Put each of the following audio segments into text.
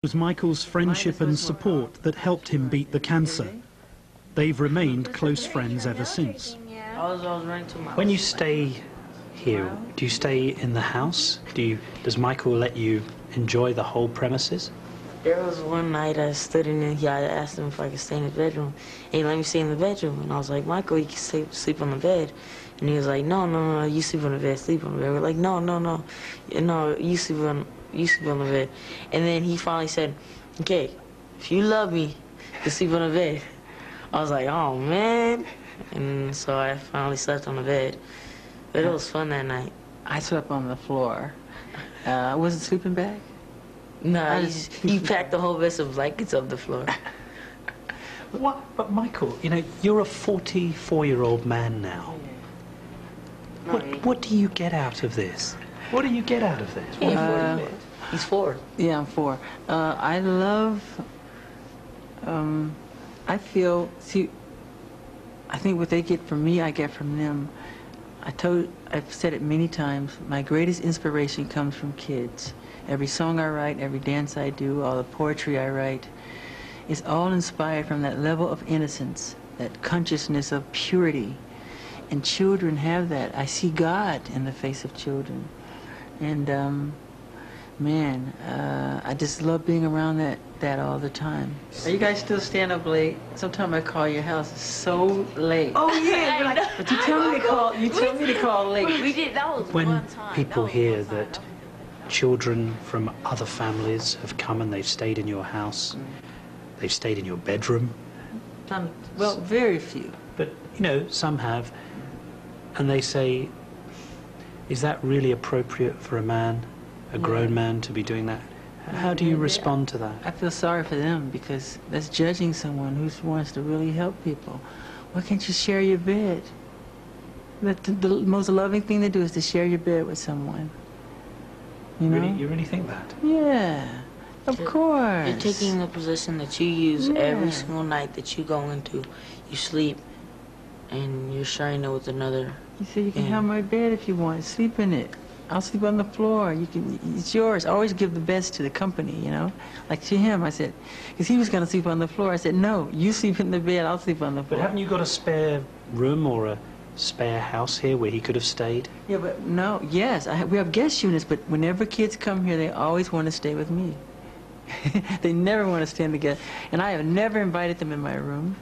was Michael's friendship and support that helped him beat the cancer. They've remained close friends ever since. When you stay here, do you stay in the house? Does Michael let you enjoy the whole premises? There was one night I stood in here, I asked him if I could stay in his bedroom. And he let me stay in the bedroom. And I was like, Michael, you can sleep on the bed. And he was like, no, you sleep on the bed, sleep on the bed. We're like, no, you sleep on the bed. And then he finally said, okay, if you love me, you sleep on the bed. I was like, oh, man. And so I finally slept on the bed. But it was fun that night. I slept on the floor. Was it a sleeping bag? No, he packed the whole vest of blankets up the floor. What? But Michael, you know, you're a 44-year-old man now. What do you get out of this? What do you get out of this? He's 4. Yeah, I'm 4. I love, I feel, see, I think what they get from me, I get from them. I've said it many times, my greatest inspiration comes from kids. Every song I write, every dance I do, all the poetry I write, is all inspired from that level of innocence, that consciousness of purity. And children have that. I see God in the face of children. And man, I just love being around that all the time. Are you guys still staying up late? Sometimes I call your house, it's so late. Oh yeah, but you tell me to call late. We did, that was When one time. people hear that children from other families have come and they've stayed in your house, they've stayed in your bedroom. Well, very few. But, you know, some have. And they say, is that really appropriate for a man, a grown man, to be doing that? How do you respond to that? I feel sorry for them because that's judging someone who wants to really help people. Why can't you share your bed? The most loving thing to do is to share your bed with someone. You know? You really think that? Yeah, of course. You're taking the position that you use every single night that you go into. You sleep, and you're sharing it with another. You say you can have my bed if you want. Sleep in it. I'll sleep on the floor. You can. It's yours. Always give the best to the company, you know? Like to him, I said, because he was going to sleep on the floor. I said, no, you sleep in the bed, I'll sleep on the floor. But haven't you got a spare room or a spare house here where he could have stayed? Yeah, but no, yes, we have guest units, but whenever kids come here, they always want to stay with me. They never want to stay in the guest. And I have never invited them in my room.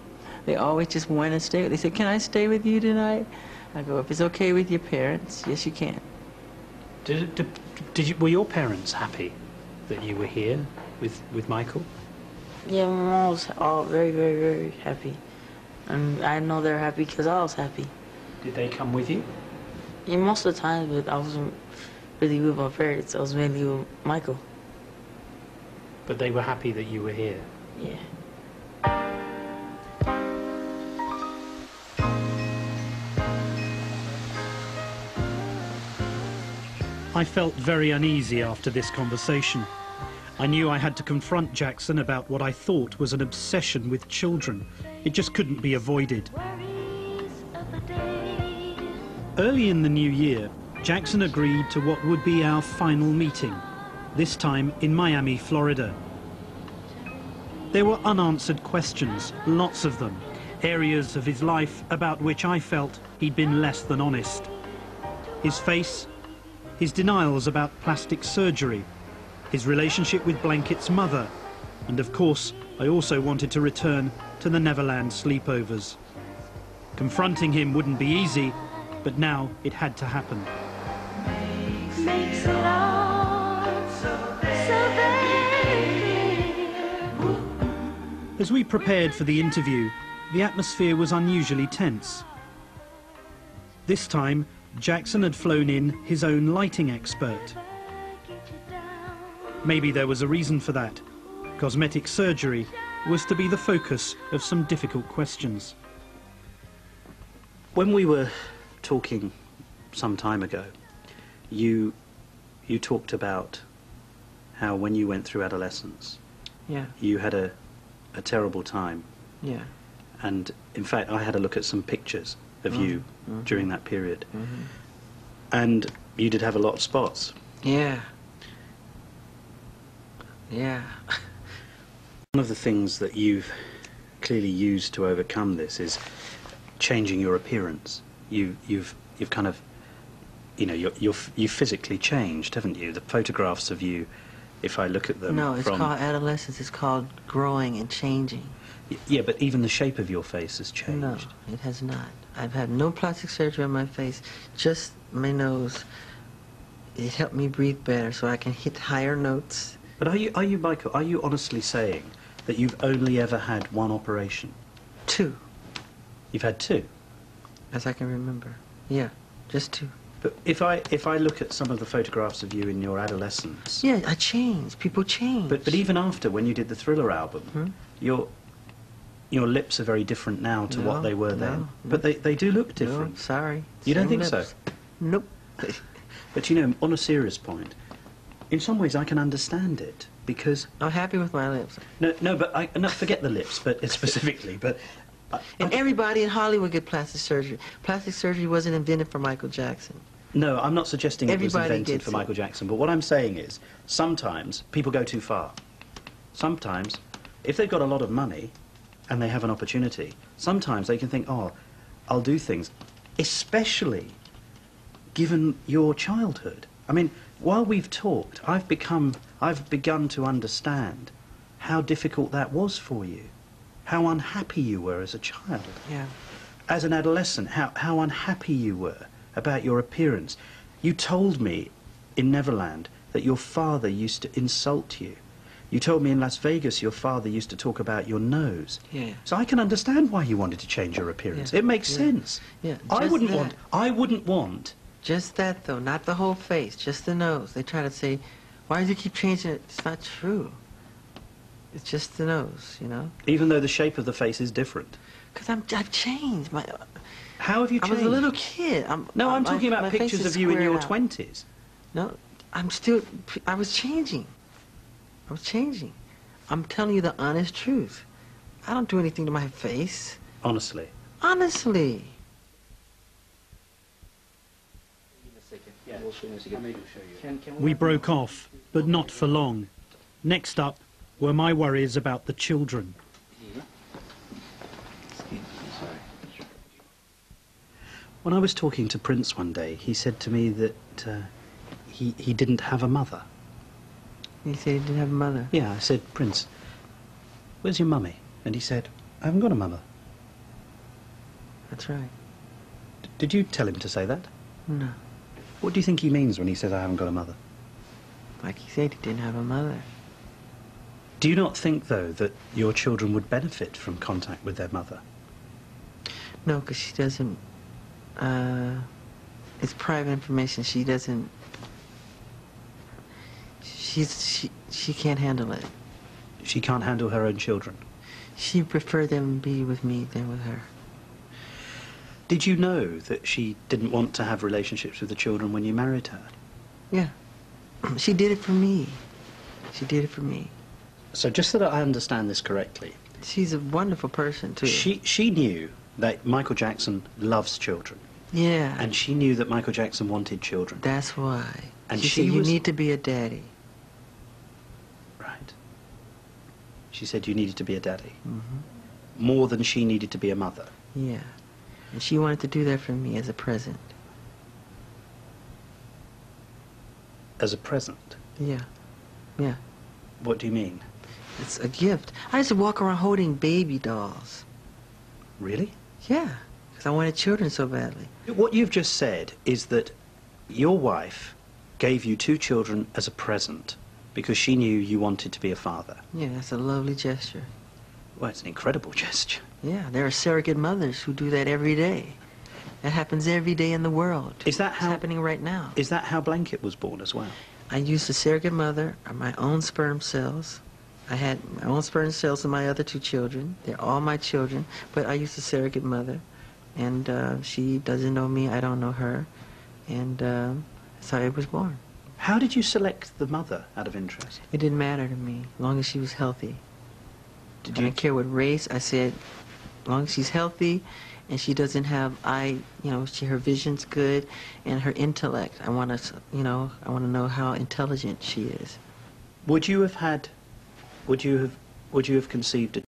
They always just want to stay. They say, can I stay with you tonight? I go, if it's okay with your parents, yes, you can. Were your parents happy that you were here with Michael? Yeah, my mom was all very, very, very happy. And I know they're happy because I was happy. Did they come with you? Yeah, most of the time, but I wasn't really with my parents. I was mainly with Michael. But they were happy that you were here? Yeah. I felt very uneasy after this conversation. I knew I had to confront Jackson about what I thought was an obsession with children. It just couldn't be avoided. Early in the new year, Jackson agreed to what would be our final meeting, this time in Miami, Florida. There were unanswered questions, lots of them, areas of his life about which I felt he'd been less than honest. His face, his denials about plastic surgery, his relationship with Blanket's mother, and of course, I also wanted to return to the Neverland sleepovers. Confronting him wouldn't be easy, but now it had to happen. Makes it all so very clear. As we prepared for the interview, the atmosphere was unusually tense. This time, Jackson had flown in his own lighting expert. Maybe there was a reason for that. Cosmetic surgery was to be the focus of some difficult questions. When we were talking some time ago, you talked about how when you went through adolescence, you had a terrible time. Yeah. And in fact, I had a look at some pictures of you during that period. And you did have a lot of spots. Yeah. Yeah. One of the things that you've clearly used to overcome this is changing your appearance. You've kind of, you know, you've physically changed, haven't you? The photographs of you, if I look at them. No, it's called adolescence. It's called growing and changing. Yeah, but even the shape of your face has changed. No, it has not. I've had no plastic surgery on my face, just my nose. It helped me breathe better so I can hit higher notes. But are you, Michael, are you honestly saying that you've only ever had one operation? 2. You've had 2? As I can remember. Yeah, just 2. But if I look at some of the photographs of you in your adolescence... Yeah, I changed. People change. But even after, when you did the Thriller album, your lips are very different now to what they were then. But they do look different. No, sorry. You don't think so? Nope. But you know, on a serious point, in some ways I can understand it, because... I'm happy with my lips. No, but no, forget the lips, but specifically, but... And everybody in Hollywood get plastic surgery. Plastic surgery wasn't invented for Michael Jackson. No, I'm not suggesting it was invented for it. Michael Jackson, but what I'm saying is, sometimes people go too far. Sometimes, if they've got a lot of money, and they have an opportunity, sometimes they can think, oh, I'll do things, especially given your childhood. I mean, while we've talked, I've begun to understand how difficult that was for you, how unhappy you were as a child. Yeah. As an adolescent, how unhappy you were about your appearance. You told me in Neverland that your father used to insult you. You told me in Las Vegas your father used to talk about your nose. Yeah. So I can understand why you wanted to change your appearance. Yeah. It makes sense. Yeah. I wouldn't want... Just that, though, not the whole face, just the nose. They try to say, why do you keep changing it? It's not true. It's just the nose, you know? Even though the shape of the face is different. Because I've changed. How have you changed? I was a little kid. I'm talking about pictures of you in your 20s. No, I was changing. I was changing. I'm telling you the honest truth. I don't do anything to my face. Honestly. Honestly. We broke off, but not for long. Next up were my worries about the children. When I was talking to Prince one day, he said to me that he didn't have a mother. He said he didn't have a mother? Yeah, I said, Prince, where's your mummy? And he said, I haven't got a mother. That's right. Did you tell him to say that? No. What do you think he means when he says I haven't got a mother? Like he said, he didn't have a mother. Do you not think, though, that your children would benefit from contact with their mother? No, because she doesn't... it's private information. She doesn't... She can't handle it. She can't handle her own children? She preferred them be with me than with her. Did you know that she didn't want to have relationships with the children when you married her? Yeah. She did it for me. She did it for me. So just so that I understand this correctly... She's a wonderful person, too. She knew that Michael Jackson loves children. Yeah. And she knew that Michael Jackson wanted children. That's why. And she said, you need to be a daddy. Right. She said you needed to be a daddy. Mm-hmm. More than she needed to be a mother. Yeah. And she wanted to do that for me as a present. As a present? Yeah. Yeah. What do you mean? It's a gift. I used to walk around holding baby dolls. Really? Yeah. Because I wanted children so badly. What you've just said is that your wife gave you 2 children as a present because she knew you wanted to be a father. Yeah, that's a lovely gesture. Well, it's an incredible gesture. Yeah, there are surrogate mothers who do that every day. That happens every day in the world. Is that how... It's happening right now. Is that how Blanket was born as well? I used a surrogate mother, or my own sperm cells. I had my own sperm cells in my other 2 children. They're all my children, but I used a surrogate mother. And she doesn't know me, I don't know her. And that's how I was born. How did you select the mother, out of interest? It didn't matter to me, as long as she was healthy. I didn't care what race. I said, as long as she's healthy and she doesn't have her vision's good and her intellect. I want to know how intelligent she is. Would you have would you have conceived a